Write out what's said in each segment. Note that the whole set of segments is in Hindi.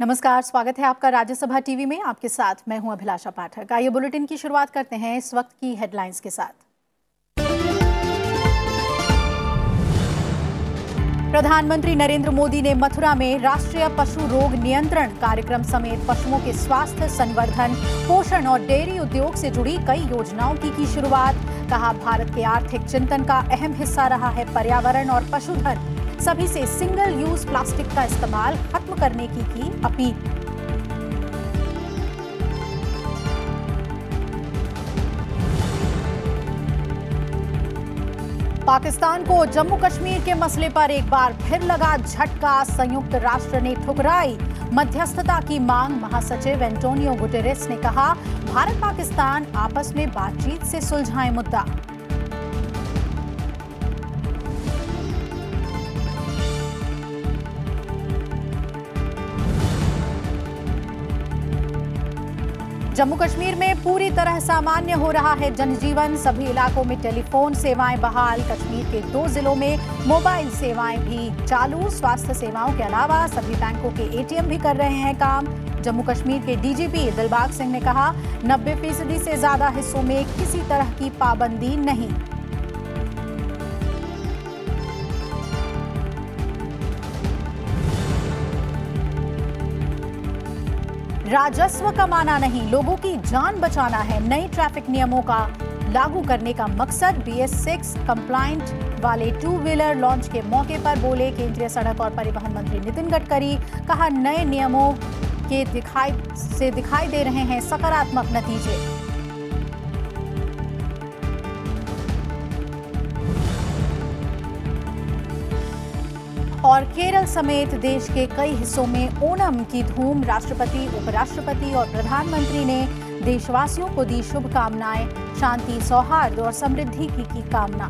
नमस्कार, स्वागत है आपका राज्यसभा टीवी में। आपके साथ मैं हूं अभिलाषा पाठक। आइए बुलेटिन की शुरुआत करते हैं इस वक्त की हेडलाइंस के साथ। प्रधानमंत्री नरेंद्र मोदी ने मथुरा में राष्ट्रीय पशु रोग नियंत्रण कार्यक्रम समेत पशुओं के स्वास्थ्य, संवर्धन, पोषण और डेयरी उद्योग से जुड़ी कई योजनाओं की शुरुआत। कहा, भारत के आर्थिक चिंतन का अहम हिस्सा रहा है पर्यावरण और पशुधन। सभी से सिंगल यूज प्लास्टिक का इस्तेमाल खत्म करने की अपील। पाकिस्तान को जम्मू कश्मीर के मसले पर एक बार फिर लगा झटका। संयुक्त राष्ट्र ने ठुकराई मध्यस्थता की मांग। महासचिव एंटोनियो गुटेरेस ने कहा, भारत पाकिस्तान आपस में बातचीत से सुलझाए मुद्दा। जम्मू कश्मीर में पूरी तरह सामान्य हो रहा है जनजीवन। सभी इलाकों में टेलीफोन सेवाएं बहाल। कश्मीर के 2 जिलों में मोबाइल सेवाएं भी चालू। स्वास्थ्य सेवाओं के अलावा सभी बैंकों के एटीएम भी कर रहे हैं काम। जम्मू कश्मीर के डीजीपी दिलबाग सिंह ने कहा, 90% से ज्यादा हिस्सों में किसी तरह की पाबंदी नहीं। राजस्व कमाना नहीं, लोगों की जान बचाना है। नई ट्रैफिक नियमों का लागू करने का मकसद। BS6 कंप्लायंट वाले 2 व्हीलर लॉन्च के मौके पर बोले केंद्रीय सड़क और परिवहन मंत्री नितिन गडकरी। कहा, नए नियमों के दिखाई दे रहे हैं सकारात्मक नतीजे। और केरल समेत देश के कई हिस्सों में ओणम की धूम। राष्ट्रपति, उपराष्ट्रपति और प्रधानमंत्री ने देशवासियों को दी शुभकामनाएं। शांति, सौहार्द और समृद्धि की कामना।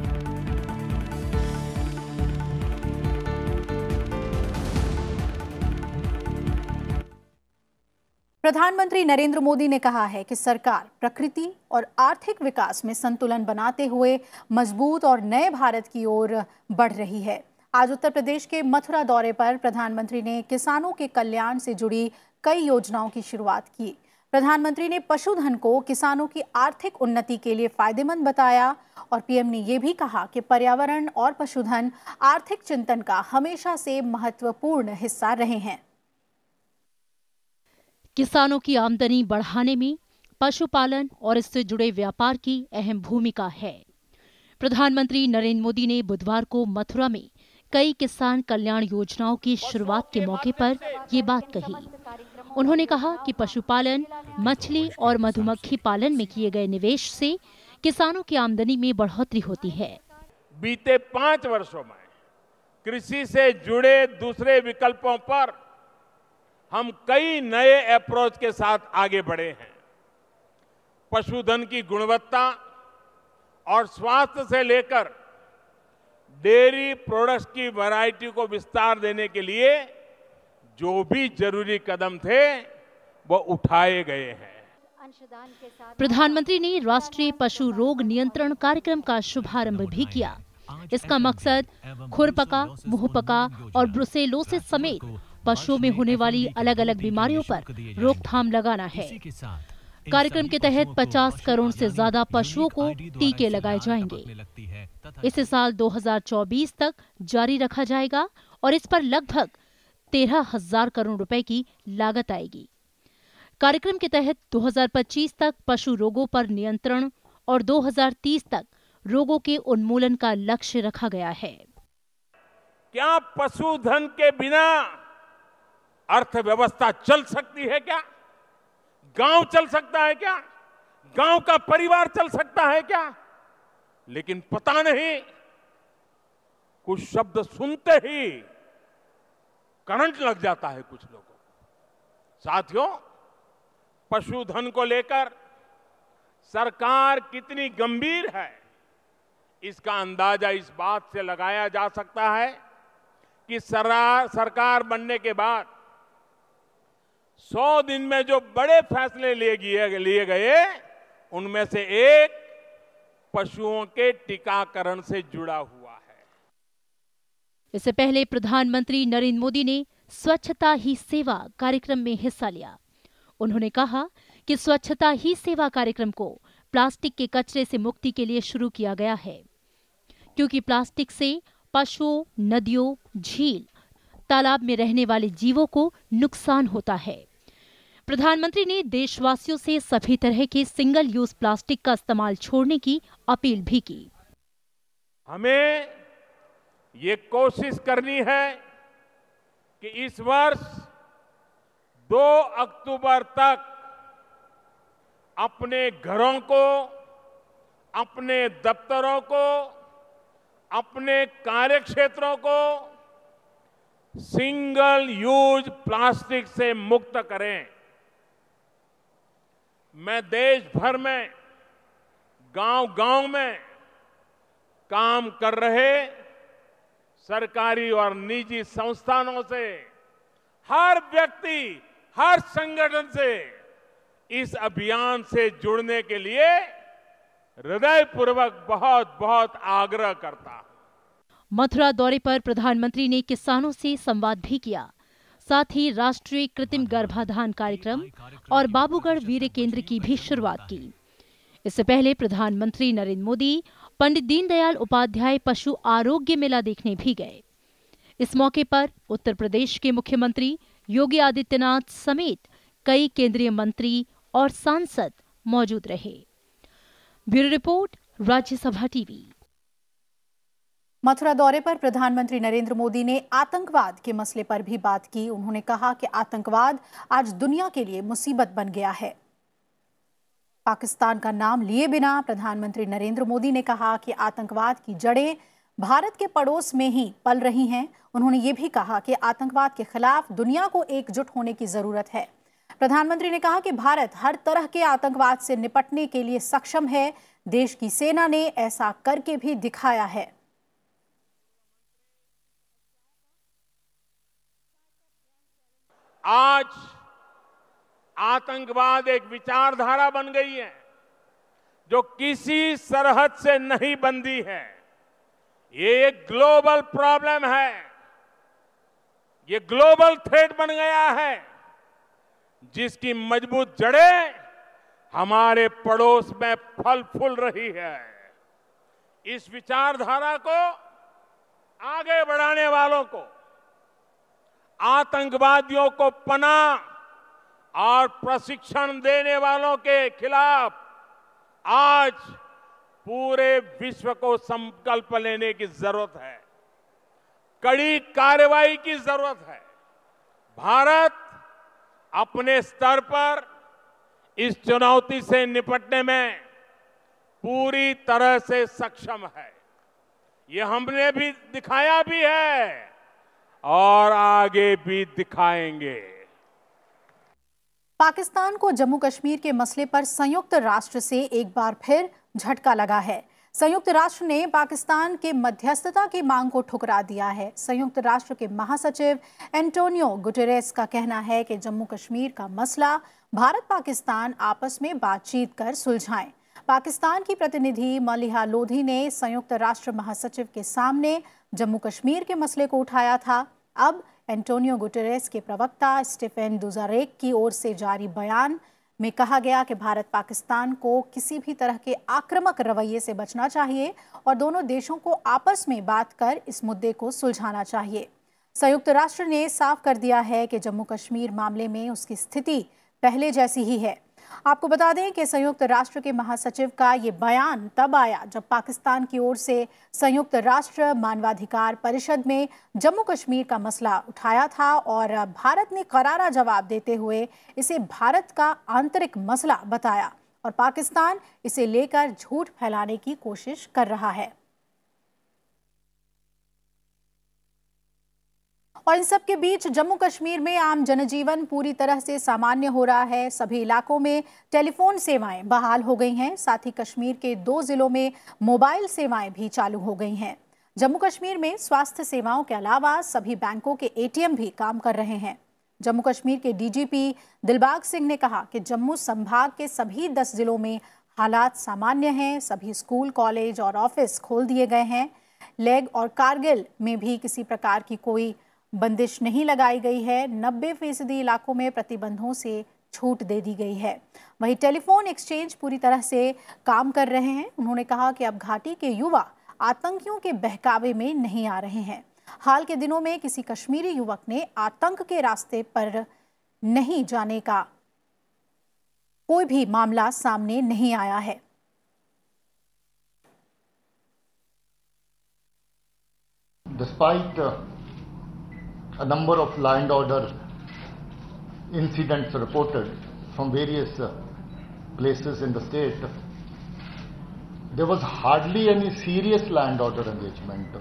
प्रधानमंत्री नरेंद्र मोदी ने कहा है कि सरकार प्रकृति और आर्थिक विकास में संतुलन बनाते हुए मजबूत और नए भारत की ओर बढ़ रही है। आज उत्तर प्रदेश के मथुरा दौरे पर प्रधानमंत्री ने किसानों के कल्याण से जुड़ी कई योजनाओं की शुरुआत की। प्रधानमंत्री ने पशुधन को किसानों की आर्थिक उन्नति के लिए फायदेमंद बताया और पीएम ने यह भी कहा कि पर्यावरण और पशुधन आर्थिक चिंतन का हमेशा से महत्वपूर्ण हिस्सा रहे हैं। किसानों की आमदनी बढ़ाने में पशुपालन और इससे जुड़े व्यापार की अहम भूमिका है। प्रधानमंत्री नरेंद्र मोदी ने बुधवार को मथुरा में कई किसान कल्याण योजनाओं की शुरुआत के मौके पर ये बात कही। उन्होंने कहा कि पशुपालन, मछली और मधुमक्खी पालन में किए गए निवेश से किसानों की आमदनी में बढ़ोतरी होती है। बीते 5 वर्षों में कृषि से जुड़े दूसरे विकल्पों पर हम कई नए अप्रोच के साथ आगे बढ़े हैं। पशुधन की गुणवत्ता और स्वास्थ्य से लेकर डेयरी प्रोडक्ट्स की वैरायटी को विस्तार देने के लिए जो भी जरूरी कदम थे वो उठाए गए हैं। प्रधानमंत्री ने राष्ट्रीय पशु रोग नियंत्रण कार्यक्रम का शुभारंभ भी किया। इसका मकसद खुरपका, मुंहपका और ब्रुसेलोसिस समेत पशुओं में होने वाली अलग अलग बीमारियों पर रोकथाम लगाना है। कार्यक्रम के तहत 50 करोड़ से ज्यादा पशुओं को टीके लगाए जाएंगे। इसे साल 2024 तक जारी रखा जाएगा और इस पर लगभग 13,000 करोड़ रुपए की लागत आएगी। कार्यक्रम के तहत 2025 तक पशु रोगों पर नियंत्रण और 2030 तक रोगों के उन्मूलन का लक्ष्य रखा गया है। क्या पशुधन के बिना अर्थव्यवस्था चल सकती है? क्या गांव चल सकता है? क्या गांव का परिवार चल सकता है? क्या लेकिन पता नहीं, कुछ शब्द सुनते ही करंट लग जाता है कुछ लोगों को। साथियों, पशुधन को लेकर सरकार कितनी गंभीर है, इसका अंदाजा इस बात से लगाया जा सकता है कि सरकार बनने के बाद 100 दिन में जो बड़े फैसले लिए गए, उनमें से एक पशुओं के टीकाकरण से जुड़ा हुआ है। इससे पहले प्रधानमंत्री नरेंद्र मोदी ने स्वच्छता ही सेवा कार्यक्रम में हिस्सा लिया। उन्होंने कहा कि स्वच्छता ही सेवा कार्यक्रम को प्लास्टिक के कचरे से मुक्ति के लिए शुरू किया गया है, क्योंकि प्लास्टिक से पशुओं, नदियों, झील, तालाब में रहने वाले जीवों को नुकसान होता है। प्रधानमंत्री ने देशवासियों से सभी तरह के सिंगल यूज प्लास्टिक का इस्तेमाल छोड़ने की अपील भी की। हमें ये कोशिश करनी है कि इस वर्ष 2 अक्टूबर तक अपने घरों को, अपने दफ्तरों को, अपने कार्यक्षेत्रों को सिंगल यूज प्लास्टिक से मुक्त करें। मैं देश भर में गांव-गांव में काम कर रहे सरकारी और निजी संस्थानों से, हर व्यक्ति, हर संगठन से इस अभियान से जुड़ने के लिए हृदयपूर्वक बहुत बहुत आग्रह करता हूं। मथुरा दौरे पर प्रधानमंत्री ने किसानों से संवाद भी किया। साथ ही राष्ट्रीय कृत्रिम गर्भाधान कार्यक्रम और बाबूगढ़ वीर्य केंद्र की भी शुरुआत की। इससे पहले प्रधानमंत्री नरेंद्र मोदी पंडित दीनदयाल उपाध्याय पशु आरोग्य मेला देखने भी गए। इस मौके पर उत्तर प्रदेश के मुख्यमंत्री योगी आदित्यनाथ समेत कई केंद्रीय मंत्री और सांसद मौजूद रहे। Bureau report, Rajya Sabha TV. Mathura दौरे पर प्रधानमंत्री नरेंद्र मोदी ने आतंकवाद के मसले पर भी बात की। उन्होंने कहा कि आतंकवाद आज दुनिया के लिए मुसीबत बन गया है। पाकिस्तान का नाम लिए बिना प्रधानमंत्री नरेंद्र मोदी ने कहा कि आतंकवाद की जड़ें भारत के पड़ोस में ही पल रही हैं। उन्होंने ये भी कहा कि आतंकवाद के खिलाफ दुनिया को एकजुट होने की जरूरत है। प्रधानमंत्री ने कहा कि भारत हर तरह के आतंकवाद से निपटने के लिए सक्षम है। देश की सेना ने ऐसा करके भी दिखाया है। आज आतंकवाद एक विचारधारा बन गई है जो किसी सरहद से नहीं बंधी है। ये एक ग्लोबल प्रॉब्लम है, ये ग्लोबल थ्रेट बन गया है जिसकी मजबूत जड़ें हमारे पड़ोस में फल फूल रही है। इस विचारधारा को आगे बढ़ाने वालों को, आतंकवादियों को पनाह और प्रशिक्षण देने वालों के खिलाफ आज पूरे विश्व को संकल्प लेने की जरूरत है, कड़ी कार्रवाई की जरूरत है। भारत अपने स्तर पर इस चुनौती से निपटने में पूरी तरह से सक्षम है। ये हमने भी दिखाया भी है और आगे भी दिखाएंगे। पाकिस्तान को जम्मू कश्मीर के मसले पर संयुक्त राष्ट्र से एक बार फिर झटका लगा है। संयुक्त राष्ट्र ने पाकिस्तान के मध्यस्थता की मांग को ठुकरा दिया है। संयुक्त राष्ट्र के महासचिव एंटोनियो गुटेरेस का कहना है कि जम्मू कश्मीर का मसला भारत पाकिस्तान आपस में बातचीत कर सुलझाएं। पाकिस्तान की प्रतिनिधि मलिहा लोधी ने संयुक्त राष्ट्र महासचिव के सामने जम्मू कश्मीर के मसले को उठाया था। अब एंटोनियो गुटेरेस के प्रवक्ता स्टीफन दुजारेक की ओर से जारी बयान में कहा गया कि भारत पाकिस्तान को किसी भी तरह के आक्रामक रवैये से बचना चाहिए और दोनों देशों को आपस में बात कर इस मुद्दे को सुलझाना चाहिए। संयुक्त राष्ट्र ने साफ कर दिया है कि जम्मू कश्मीर मामले में उसकी स्थिति पहले जैसी ही है। आपको बता दें कि संयुक्त राष्ट्र के महासचिव का ये बयान तब आया जब पाकिस्तान की ओर से संयुक्त राष्ट्र मानवाधिकार परिषद में जम्मू कश्मीर का मसला उठाया था और भारत ने करारा जवाब देते हुए इसे भारत का आंतरिक मसला बताया और पाकिस्तान इसे लेकर झूठ फैलाने की कोशिश कर रहा है। और इन सब के बीच जम्मू कश्मीर में आम जनजीवन पूरी तरह से सामान्य हो रहा है। सभी इलाकों में टेलीफोन सेवाएं बहाल हो गई हैं। साथ ही कश्मीर के 2 जिलों में मोबाइल सेवाएं भी चालू हो गई हैं। जम्मू कश्मीर में स्वास्थ्य सेवाओं के अलावा सभी बैंकों के ATM भी काम कर रहे हैं। जम्मू कश्मीर के DGP दिलबाग सिंह ने कहा कि जम्मू संभाग के सभी 10 जिलों में हालात सामान्य हैं। सभी स्कूल, कॉलेज और ऑफिस खोल दिए गए हैं। लेह और कारगिल में भी किसी प्रकार की कोई बंदिश नहीं लगाई गई है। 90% इलाकों में प्रतिबंधों से छूट दे दी गई है। वहीं टेलीफोन एक्सचेंज पूरी तरह से काम कर रहे हैं। उन्होंने कहा कि अब घाटी के युवा आतंकियों के बहकावे में नहीं आ रहे हैं। हाल के दिनों में किसी कश्मीरी युवक ने आतंक के रास्ते पर नहीं जाने का कोई भी मामला सामने नहीं आया है। Despite a number of law and order incidents reported from various places in the state, there was hardly any serious law and order engagement.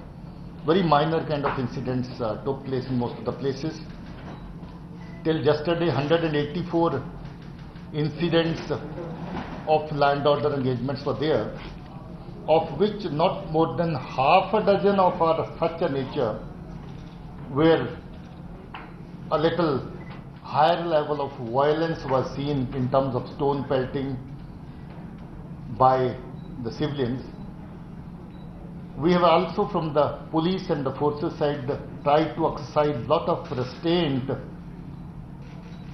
Very minor kind of incidents took place in most of the places. Till yesterday, 184 incidents of law and order engagements were there, of which not more than half a dozen of are such a nature where a little higher level of violence was seen in terms of stone pelting by the civilians. We have also from the police and the forces side tried to exercise lot of restraint,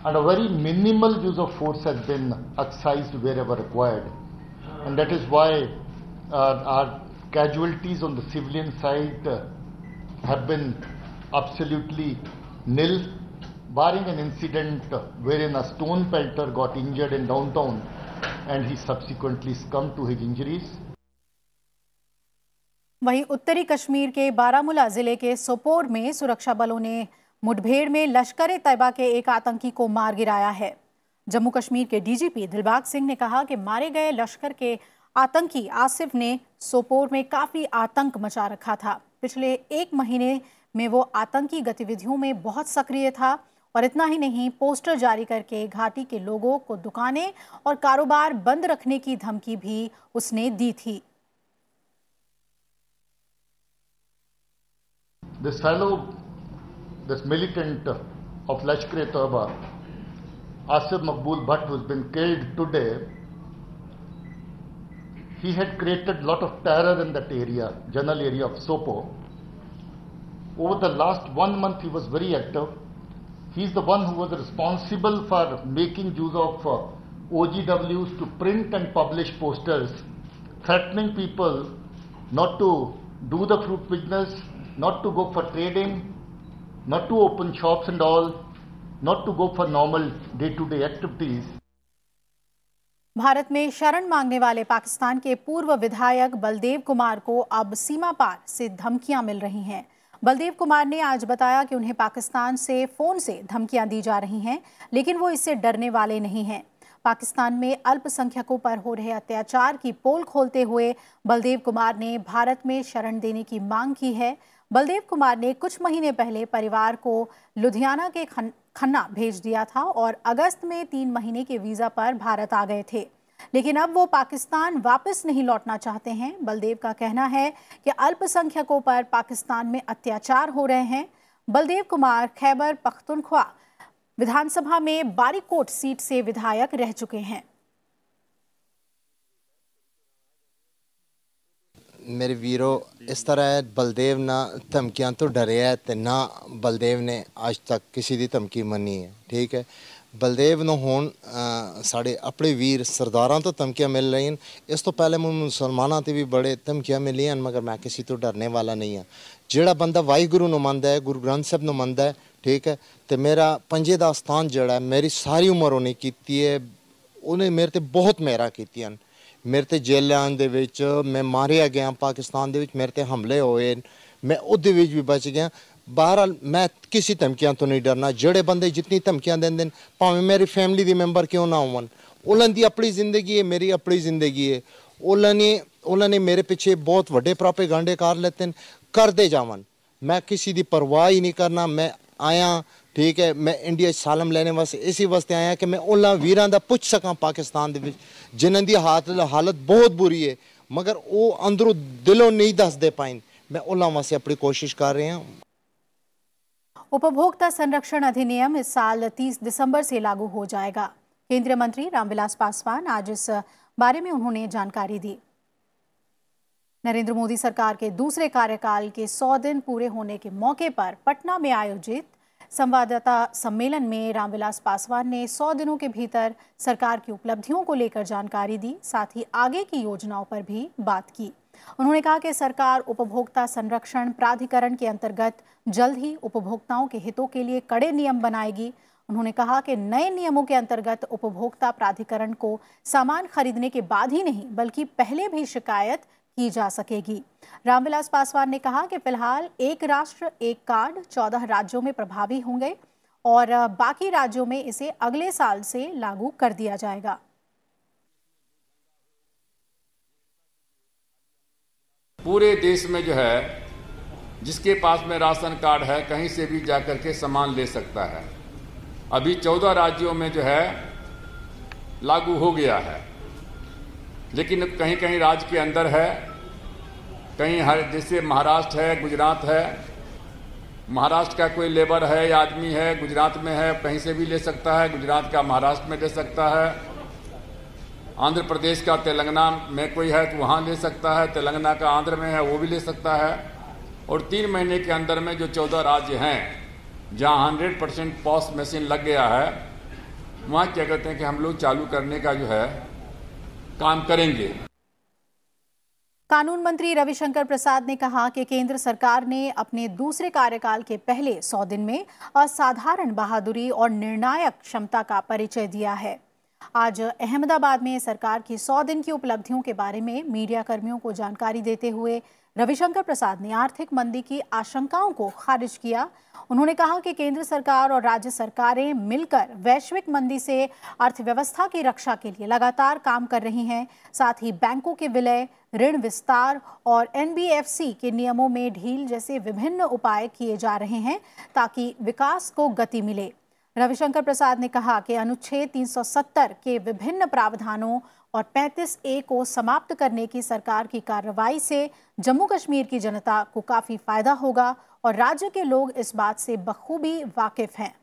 and a very minimal use of force has been exercised wherever required, and that is why our casualties on the civilian side have been absolutely nil, barring an incident wherein a stone pelter got injured in downtown and he subsequently succumbed to his injuries. वहीं उत्तरी कश्मीर के बारामूला जिले के सोपोर में सुरक्षा बलों ने मुठभेड़ में लश्कर ए तैयबा के एक आतंकी को मार गिराया है। जम्मू कश्मीर के डीजीपी दिलबाग सिंह ने कहा कि मारे गए लश्कर के आतंकी आसिफ ने सोपोर में काफी आतंक मचा रखा था। पिछले 1 महीने में वो आतंकी गतिविधियों में बहुत सक्रिय था और इतना ही नहीं, पोस्टर जारी करके घाटी के लोगों को दुकानें और कारोबार बंद रखने की धमकी भी उसने दी थी। This fellow, this militant of Lashkar-e-Taiba, Asif Maqbool Bhatt, who has been killed today, he had created lot of terror in that area, general area of Sopo. Over the last 1 month, he was very active. He is the one who was responsible for making use of OGWs to print and publish posters, threatening people not to do the fruit business, not to go for trading, not to open shops and all, not to go for normal day-to-day activities. Bharat में शरण मांगने वाले पाकिस्तान के पूर्व विधायक बलदेव कुमार को अब सीमा पार से धमकियां मिल रही हैं। बलदेव कुमार ने आज बताया कि उन्हें पाकिस्तान से फोन से धमकियां दी जा रही हैं, लेकिन वो इससे डरने वाले नहीं हैं। पाकिस्तान में अल्पसंख्यकों पर हो रहे अत्याचार की पोल खोलते हुए बलदेव कुमार ने भारत में शरण देने की मांग की है। बलदेव कुमार ने कुछ महीने पहले परिवार को लुधियाना के खन्ना भेज दिया था और अगस्त में 3 महीने के वीजा पर भारत आ गए थे, लेकिन अब वो पाकिस्तान वापस नहीं लौटना चाहते हैं। बलदेव का कहना है कि अल्पसंख्यकों पर पाकिस्तान में अत्याचार हो रहे हैं। बलदेव कुमार खैबर पख्तूनख्वा विधानसभा में बारीकोट सीट से विधायक रह चुके हैं। मेरे वीरो, इस तरह है, बलदेव ना धमकियां तो डरे है ते ना बलदेव ने आज तक किसी दी धमकी मनी है। ठीक है, बलदेव ਨੂੰ ਹੁਣ ਸਾਡੇ ਆਪਣੇ ਵੀਰ ਸਰਦਾਰਾਂ ਤੋਂ ਧਮਕੀਆਂ ਮਿਲ ਰਹੀਆਂ। ਇਸ ਤੋਂ ਪਹਿਲੇ ਮੁਸਲਮਾਨਾਂ ਤੇ ਵੀ ਬੜੇ ਧਮਕੀਆਂ ਮਿਲੀਆਂ, ਮਗਰ ਮੈਂ ਕਿਸੇ ਤੋਂ ਡਰਨੇ ਵਾਲਾ ਨਹੀਂ ਹਾਂ। ਜਿਹੜਾ ਬੰਦਾ ਵਾਹਿਗੁਰੂ ਨੂੰ ਮੰਨਦਾ ਹੈ, ਗੁਰੂ ਗ੍ਰੰਥ ਸਾਹਿਬ ਨੂੰ ਮੰਨਦਾ ਹੈ, ਠੀਕ ਹੈ, ਤੇ ਮੇਰਾ ਪੰਜੇ ਦਾ ਸਥਾਨ ਜਿਹੜਾ ਮੇਰੀ ਸਾਰੀ ਉਮਰ ਉਹਨੇ ਕੀਤੀ ਹੈ। ਉਹਨੇ ਮੇਰੇ ਤੇ ਬਹੁਤ ਮਿਹਰਾਂ ਕੀਤੀਆਂ। ਮੇਰੇ ਤੇ ਜੇਲਾਂ ਦੇ ਵਿੱਚ ਮੈਂ ਮਾਰਿਆ ਗਿਆ, ਪਾਕਿਸਤਾਨ ਦੇ ਵਿੱਚ ਮੇਰੇ ਤੇ ਹਮਲੇ ਹੋਏ, ਮੈਂ ਉਹਦੇ ਵਿੱਚ ਵੀ ਬਚ ਗਿਆ। बहरहाल मैं किसी धमकियां तो नहीं डरना। जड़े बंदे जितनी धमकियां देंदे भावें मेरी फैमिली के मैंबर क्यों ना होवन, उन्होंने दी अपनी जिंदगी है, मेरी अपनी जिंदगी है। उन्होंने मेरे पीछे बहुत वड्डे प्रोपेगंडे कर लेते हैं, करते जावन। मैं किसी की परवाह ही नहीं करना। मैं आया, ठीक है, मैं इंडिया सालम लेने वास्ते इसी वास्ते आया कि मैं उन्होंने वीरां दा पुछ सकां पाकिस्तान दे विच जिन्हां दी हालत बहुत बुरी है, मगर वो अंदरों दिलों नहीं दसदे पाइन। मैं उन्होंने वास्ते अपनी कोशिश कर रहा हूँ। उपभोक्ता संरक्षण अधिनियम इस साल 30 दिसंबर से लागू हो जाएगा। केंद्रीय मंत्री रामविलास पासवान आज इस बारे में उन्होंने जानकारी दी। नरेंद्र मोदी सरकार के दूसरे कार्यकाल के 100 दिन पूरे होने के मौके पर पटना में आयोजित संवाददाता सम्मेलन में रामविलास पासवान ने 100 दिनों के भीतर सरकार की उपलब्धियों को लेकर जानकारी दी, साथ ही आगे की योजनाओं पर भी बात की। उन्होंने कहा कि सरकार उपभोक्ता संरक्षण प्राधिकरण के अंतर्गत जल्द ही उपभोक्ताओं के हितों के लिए कड़े नियम बनाएगी। उन्होंने कहा कि नए नियमों के अंतर्गत उपभोक्ता प्राधिकरण को सामान खरीदने के बाद ही नहीं बल्कि पहले भी शिकायत की जा सकेगी। रामविलास पासवान ने कहा कि फिलहाल एक राष्ट्र एक कार्ड 14 राज्यों में प्रभावी होंगे और बाकी राज्यों में इसे अगले साल से लागू कर दिया जाएगा। पूरे देश में जो है जिसके पास में राशन कार्ड है कहीं से भी जाकर के सामान ले सकता है। अभी 14 राज्यों में जो है लागू हो गया है, लेकिन कहीं कहीं राज्य के अंदर है, कहीं जैसे महाराष्ट्र है, गुजरात है। महाराष्ट्र का कोई लेबर है या आदमी है, गुजरात में है, कहीं से भी ले सकता है, गुजरात का महाराष्ट्र में ले सकता है। आंध्र प्रदेश का तेलंगाना में कोई है तो वहाँ ले सकता है, तेलंगाना का आंध्र में है वो भी ले सकता है। और 3 महीने के अंदर में जो 14 राज्य हैं जहाँ 100% पॉस मशीन लग गया है, वहाँ क्या कहते हैं कि हम लोग चालू करने का जो है काम करेंगे। कानून मंत्री रविशंकर प्रसाद ने कहा कि केंद्र सरकार ने अपने दूसरे कार्यकाल के पहले 100 दिन में असाधारण बहादुरी और निर्णायक क्षमता का परिचय दिया है। आज अहमदाबाद में सरकार की 100 दिन की उपलब्धियों के बारे में मीडिया कर्मियों को जानकारी देते हुए रविशंकर प्रसाद ने आर्थिक मंदी की आशंकाओं को खारिज किया। उन्होंने कहा कि केंद्र सरकार और राज्य सरकारें मिलकर वैश्विक मंदी से अर्थव्यवस्था की रक्षा के लिए लगातार काम कर रही हैं। साथ ही बैंकों के विलय, ऋण विस्तार और NBFC के नियमों में ढील जैसे विभिन्न उपाय किए जा रहे हैं ताकि विकास को गति मिले। रविशंकर प्रसाद ने कहा कि अनुच्छेद 370 के विभिन्न प्रावधानों और 35A को समाप्त करने की सरकार की कार्रवाई से जम्मू कश्मीर की जनता को काफी फायदा होगा और राज्य के लोग इस बात से बखूबी वाकिफ हैं।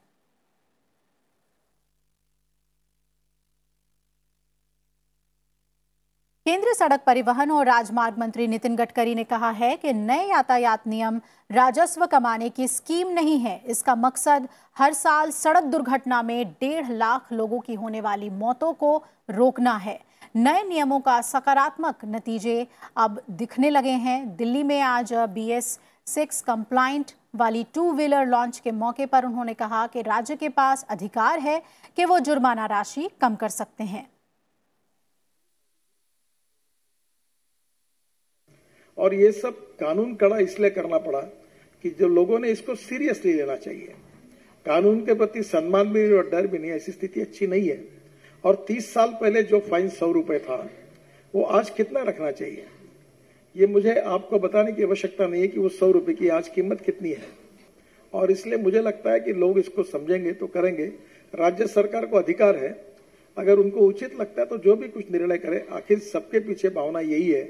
केंद्रीय सड़क परिवहन और राजमार्ग मंत्री नितिन गडकरी ने कहा है कि नए यातायात नियम राजस्व कमाने की स्कीम नहीं है। इसका मकसद हर साल सड़क दुर्घटना में 1.5 लाख लोगों की होने वाली मौतों को रोकना है। नए नियमों का सकारात्मक नतीजे अब दिखने लगे हैं। दिल्ली में आज BS6 कंप्लाइंट वाली 2 व्हीलर लॉन्च के मौके पर उन्होंने कहा कि राज्य के पास अधिकार है कि वो जुर्माना राशि कम कर सकते हैं। और ये सब कानून कड़ा इसलिए करना पड़ा कि जो लोगों ने इसको सीरियसली लेना चाहिए। कानून के प्रति सम्मान भी और डर भी नहीं, ऐसी स्थिति अच्छी नहीं है। और 30 साल पहले जो फाइन 100 रुपए था वो आज कितना रखना चाहिए, ये मुझे आपको बताने की आवश्यकता नहीं है कि वो 100 रुपए की आज कीमत कितनी है। और इसलिए मुझे लगता है कि लोग इसको समझेंगे तो करेंगे। राज्य सरकार को अधिकार है, अगर उनको उचित लगता है तो जो भी कुछ निर्णय करे। आखिर सबके पीछे भावना यही है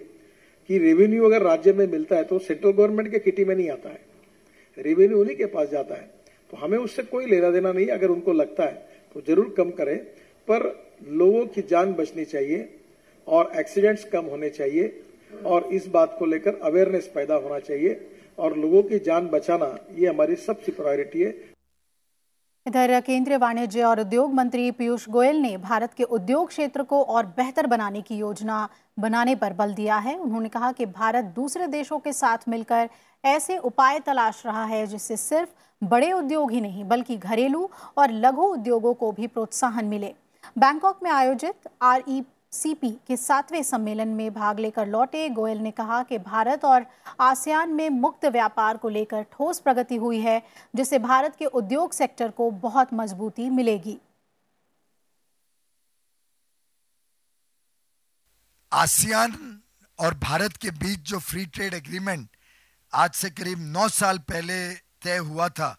कि रेवेन्यू अगर राज्य में मिलता है तो सेंट्रल गवर्नमेंट के किटी में नहीं आता है, रेवेन्यू उन्हीं के पास जाता है। तो हमें उससे कोई लेना देना नहीं। अगर उनको लगता है तो जरूर कम करें, पर लोगों की जान बचनी चाहिए और एक्सीडेंट्स कम होने चाहिए और इस बात को लेकर अवेयरनेस पैदा होना चाहिए और लोगों की जान बचाना ये हमारी सबसे प्रायोरिटी है। इधर केंद्रीय वाणिज्य और उद्योग मंत्री पीयूष गोयल ने भारत के उद्योग क्षेत्र को और बेहतर बनाने की योजना बनाने पर बल दिया है। उन्होंने कहा कि भारत दूसरे देशों के साथ मिलकर ऐसे उपाय तलाश रहा है जिससे सिर्फ बड़े उद्योग ही नहीं बल्कि घरेलू और लघु उद्योगों को भी प्रोत्साहन मिले। बैंकॉक में आयोजित RCEP के 7वें सम्मेलन में भाग लेकर लौटे गोयल ने कहा कि भारत और आसियान में मुक्त व्यापार को लेकर ठोस प्रगति हुई है, जिससे भारत के उद्योग सेक्टर को बहुत मजबूती मिलेगी। आसियान और भारत के बीच जो फ्री ट्रेड एग्रीमेंट आज से करीब 9 साल पहले तय हुआ था,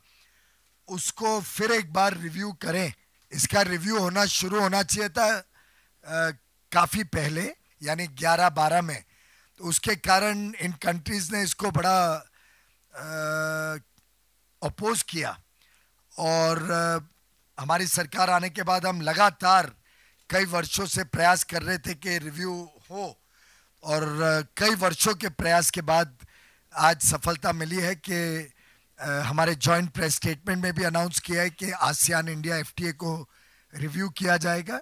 उसको फिर एक बार रिव्यू करें। इसका रिव्यू होना शुरू होना चाहिए था काफ़ी पहले, यानी 11-12 में। तो उसके कारण इन कंट्रीज़ ने इसको बड़ा अपोज किया और हमारी सरकार आने के बाद हम लगातार कई वर्षों से प्रयास कर रहे थे कि रिव्यू हो। और कई वर्षों के प्रयास के बाद आज सफलता मिली है कि हमारे जॉइंट प्रेस स्टेटमेंट में भी अनाउंस किया है कि आसियान इंडिया FTA को रिव्यू किया जाएगा।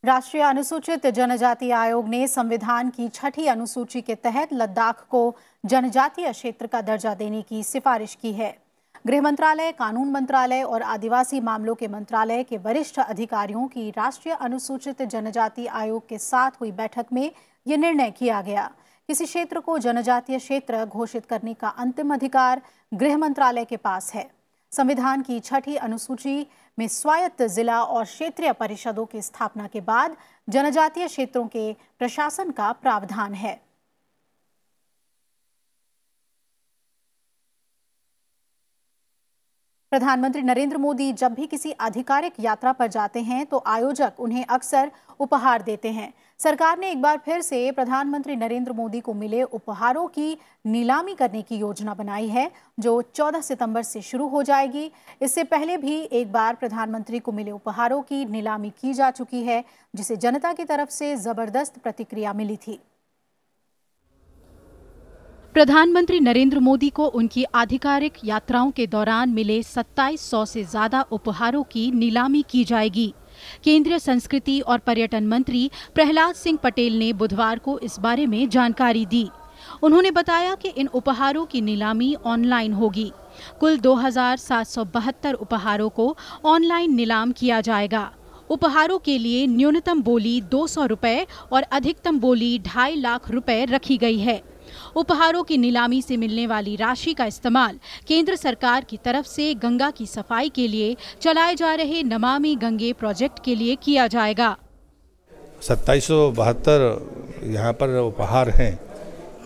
राष्ट्रीय अनुसूचित जनजाति आयोग ने संविधान की 6ठी अनुसूची के तहत लद्दाख को जनजातीय क्षेत्र का दर्जा देने की सिफारिश की है। गृह मंत्रालय, कानून मंत्रालय और आदिवासी मामलों के मंत्रालय के वरिष्ठ अधिकारियों की राष्ट्रीय अनुसूचित जनजाति आयोग के साथ हुई बैठक में ये निर्णय किया गया। किसी क्षेत्र को जनजातीय क्षेत्र घोषित करने का अंतिम अधिकार गृह मंत्रालय के पास है। संविधान की 6ठी अनुसूची में स्वायत्त जिला और क्षेत्रीय परिषदों की स्थापना के बाद जनजातीय क्षेत्रों के प्रशासन का प्रावधान है। प्रधानमंत्री नरेंद्र मोदी जब भी किसी आधिकारिक यात्रा पर जाते हैं तो आयोजक उन्हें अक्सर उपहार देते हैं। सरकार ने एक बार फिर से प्रधानमंत्री नरेंद्र मोदी को मिले उपहारों की नीलामी करने की योजना बनाई है, जो 14 सितंबर से शुरू हो जाएगी। इससे पहले भी एक बार प्रधानमंत्री को मिले उपहारों की नीलामी की जा चुकी है, जिसे जनता की तरफ से जबरदस्त प्रतिक्रिया मिली थी। प्रधानमंत्री नरेंद्र मोदी को उनकी आधिकारिक यात्राओं के दौरान मिले 2700 से ज्यादा उपहारों की नीलामी की जाएगी। केंद्रीय संस्कृति और पर्यटन मंत्री प्रहलाद सिंह पटेल ने बुधवार को इस बारे में जानकारी दी। उन्होंने बताया कि इन उपहारों की नीलामी ऑनलाइन होगी। कुल 2772 उपहारों को ऑनलाइन नीलाम किया जाएगा। उपहारों के लिए न्यूनतम बोली 200 रुपए और अधिकतम बोली 2.5 लाख रुपए रखी गई है। उपहारों की नीलामी से मिलने वाली राशि का इस्तेमाल केंद्र सरकार की तरफ से गंगा की सफाई के लिए चलाए जा रहे नमामि गंगे प्रोजेक्ट के लिए किया जाएगा। 2772 यहाँ पर उपहार हैं,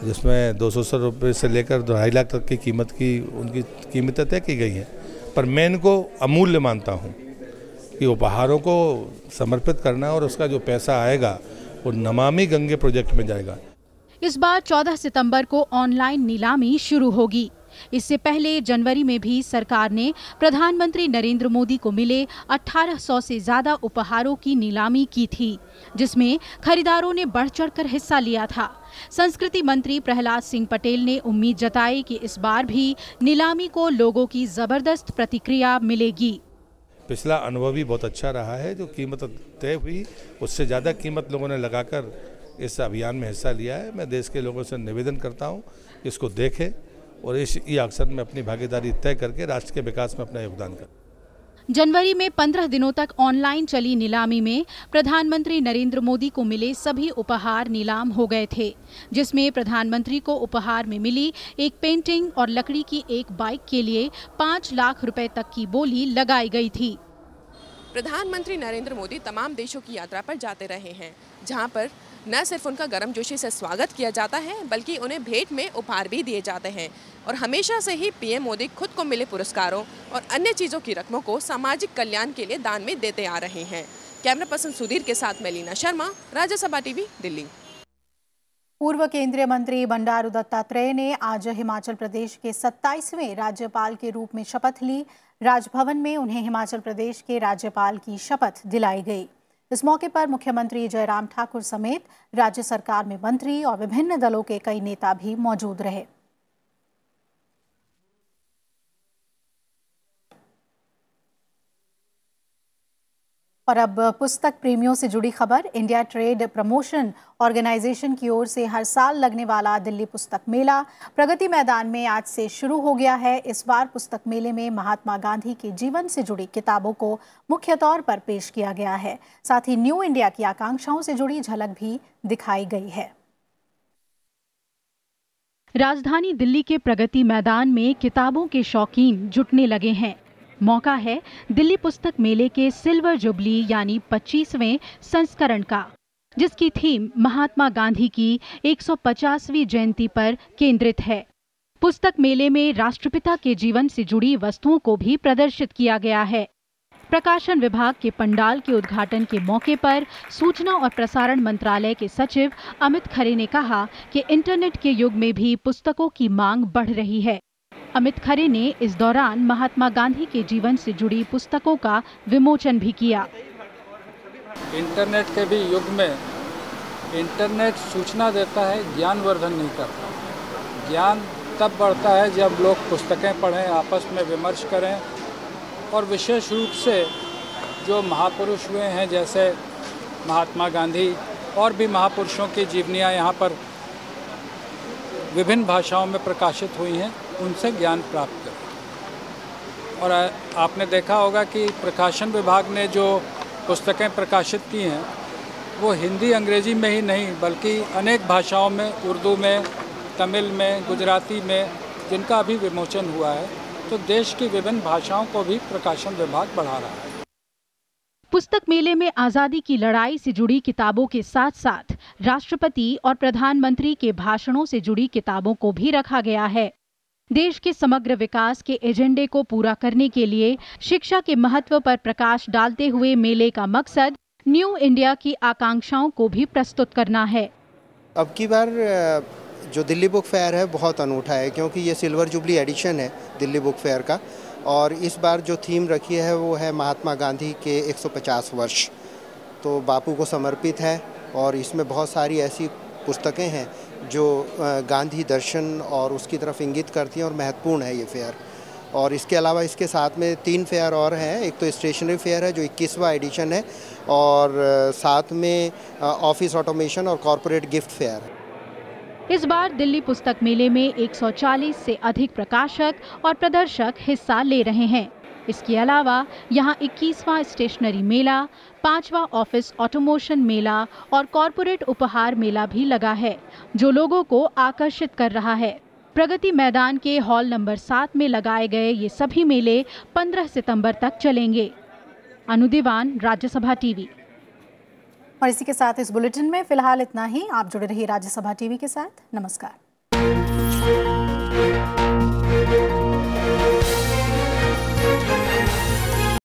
जिसमें 200 रुपये से लेकर 2.5 लाख तक की कीमत की उनकी कीमतें तय की गई हैं। पर मैं इनको अमूल्य मानता हूँ कि उपहारों को समर्पित करना और उसका जो पैसा आएगा वो नमामि गंगे प्रोजेक्ट में जाएगा। इस बार 14 सितंबर को ऑनलाइन नीलामी शुरू होगी। इससे पहले जनवरी में भी सरकार ने प्रधानमंत्री नरेंद्र मोदी को मिले 1800 से ज्यादा उपहारों की नीलामी की थी, जिसमें खरीदारों ने बढ़ चढ़कर हिस्सा लिया था। संस्कृति मंत्री प्रहलाद सिंह पटेल ने उम्मीद जताई कि इस बार भी नीलामी को लोगों की जबरदस्त प्रतिक्रिया मिलेगी। पिछला अनुभव भी बहुत अच्छा रहा है। जो कीमत तय हुई उससे ज़्यादा कीमत लोगों ने लगाकर इस अभियान में हिस्सा लिया है। मैं देश के लोगों से निवेदन करता हूं कि इसको देखें और इस ऑक्शन में अपनी भागीदारी तय करके राष्ट्र के विकास में अपना योगदान करें। जनवरी में 15 दिनों तक ऑनलाइन चली नीलामी में प्रधानमंत्री नरेंद्र मोदी को मिले सभी उपहार नीलाम हो गए थे, जिसमें प्रधानमंत्री को उपहार में मिली एक पेंटिंग और लकड़ी की एक बाइक के लिए 5 लाख रुपए तक की बोली लगाई गई थी। प्रधानमंत्री नरेंद्र मोदी तमाम देशों की यात्रा पर जाते रहे हैं, जहां पर न सिर्फ उनका गर्मजोशी से स्वागत किया जाता है, बल्कि उन्हें भेंट में उपहार भी दिए जाते हैं। और हमेशा से ही पीएम मोदी खुद को मिले पुरस्कारों और अन्य चीज़ों की रकमों को सामाजिक कल्याण के लिए दान में देते आ रहे हैं। कैमरा पर्सन सुधीर के साथ मैं लीना शर्मा, राज्यसभा टीवी, दिल्ली। पूर्व केंद्रीय मंत्री बंडारू दत्तात्रेय ने आज हिमाचल प्रदेश के 27वें राज्यपाल के रूप में शपथ ली। राजभवन में उन्हें हिमाचल प्रदेश के राज्यपाल की शपथ दिलाई गई। इस मौके पर मुख्यमंत्री जयराम ठाकुर समेत राज्य सरकार में मंत्री और विभिन्न दलों के कई नेता भी मौजूद रहे। और अब पुस्तक प्रेमियों से जुड़ी खबर। इंडिया ट्रेड प्रमोशन ऑर्गेनाइजेशन की ओर से हर साल लगने वाला दिल्ली पुस्तक मेला प्रगति मैदान में आज से शुरू हो गया है। इस बार पुस्तक मेले में महात्मा गांधी के जीवन से जुड़ी किताबों को मुख्य तौर पर पेश किया गया है। साथ ही न्यू इंडिया की आकांक्षाओं से जुड़ी झलक भी दिखाई गई है। राजधानी दिल्ली के प्रगति मैदान में किताबों के शौकीन जुटने लगे हैं। मौका है दिल्ली पुस्तक मेले के सिल्वर जुबली यानी 25वें संस्करण का, जिसकी थीम महात्मा गांधी की 150वीं जयंती पर केंद्रित है। पुस्तक मेले में राष्ट्रपिता के जीवन से जुड़ी वस्तुओं को भी प्रदर्शित किया गया है। प्रकाशन विभाग के पंडाल के उद्घाटन के मौके पर सूचना और प्रसारण मंत्रालय के सचिव अमित खरे ने कहा कि इंटरनेट के युग में भी पुस्तकों की मांग बढ़ रही है। अमित खरे ने इस दौरान महात्मा गांधी के जीवन से जुड़ी पुस्तकों का विमोचन भी किया। इंटरनेट के भी युग में इंटरनेट सूचना देता है, ज्ञानवर्धन नहीं करता। ज्ञान तब बढ़ता है जब लोग पुस्तकें पढ़ें, आपस में विमर्श करें, और विशेष रूप से जो महापुरुष हुए हैं जैसे महात्मा गांधी और भी महापुरुषों की जीवनियाँ यहाँ पर विभिन्न भाषाओं में प्रकाशित हुई हैं, उनसे ज्ञान प्राप्त करें। और आपने देखा होगा कि प्रकाशन विभाग ने जो पुस्तकें प्रकाशित की हैं वो हिंदी अंग्रेजी में ही नहीं बल्कि अनेक भाषाओं में, उर्दू में, तमिल में, गुजराती में, जिनका अभी विमोचन हुआ है। तो देश की विभिन्न भाषाओं को भी प्रकाशन विभाग बढ़ा रहा है। पुस्तक मेले में आजादी की लड़ाई से जुड़ी किताबों के साथ साथ राष्ट्रपति और प्रधानमंत्री के भाषणों से जुड़ी किताबों को भी रखा गया है। देश के समग्र विकास के एजेंडे को पूरा करने के लिए शिक्षा के महत्व पर प्रकाश डालते हुए मेले का मकसद न्यू इंडिया की आकांक्षाओं को भी प्रस्तुत करना है। अब की बार जो दिल्ली बुक फेयर है बहुत अनूठा है, क्योंकि ये सिल्वर जुबली एडिशन है दिल्ली बुक फेयर का, और इस बार जो थीम रखी है वो है महात्मा गांधी के 150 वर्ष, तो बापू को समर्पित है। और इसमें बहुत सारी ऐसी पुस्तकें हैं जो गांधी दर्शन और उसकी तरफ इंगित करती हैं और महत्वपूर्ण है ये फेयर। और इसके अलावा इसके साथ में 3 फेयर और हैं। एक तो स्टेशनरी फेयर है जो 21वां एडिशन है, और साथ में ऑफिस ऑटोमेशन और कॉरपोरेट गिफ्ट फेयर है। इस बार दिल्ली पुस्तक मेले में 140 से अधिक प्रकाशक और प्रदर्शक हिस्सा ले रहे हैं। इसके अलावा यहाँ 21वां स्टेशनरी मेला, 5वां ऑफिस ऑटोमेशन मेला और कॉरपोरेट उपहार मेला भी लगा है, जो लोगों को आकर्षित कर रहा है। प्रगति मैदान के हॉल नंबर 7 में लगाए गए ये सभी मेले 15 सितंबर तक चलेंगे। अनु दीवान, राज्यसभा टीवी। और इसी के साथ इस बुलेटिन में फिलहाल इतना ही। आप जुड़े रहिए राज्यसभा टीवी के साथ। नमस्कार।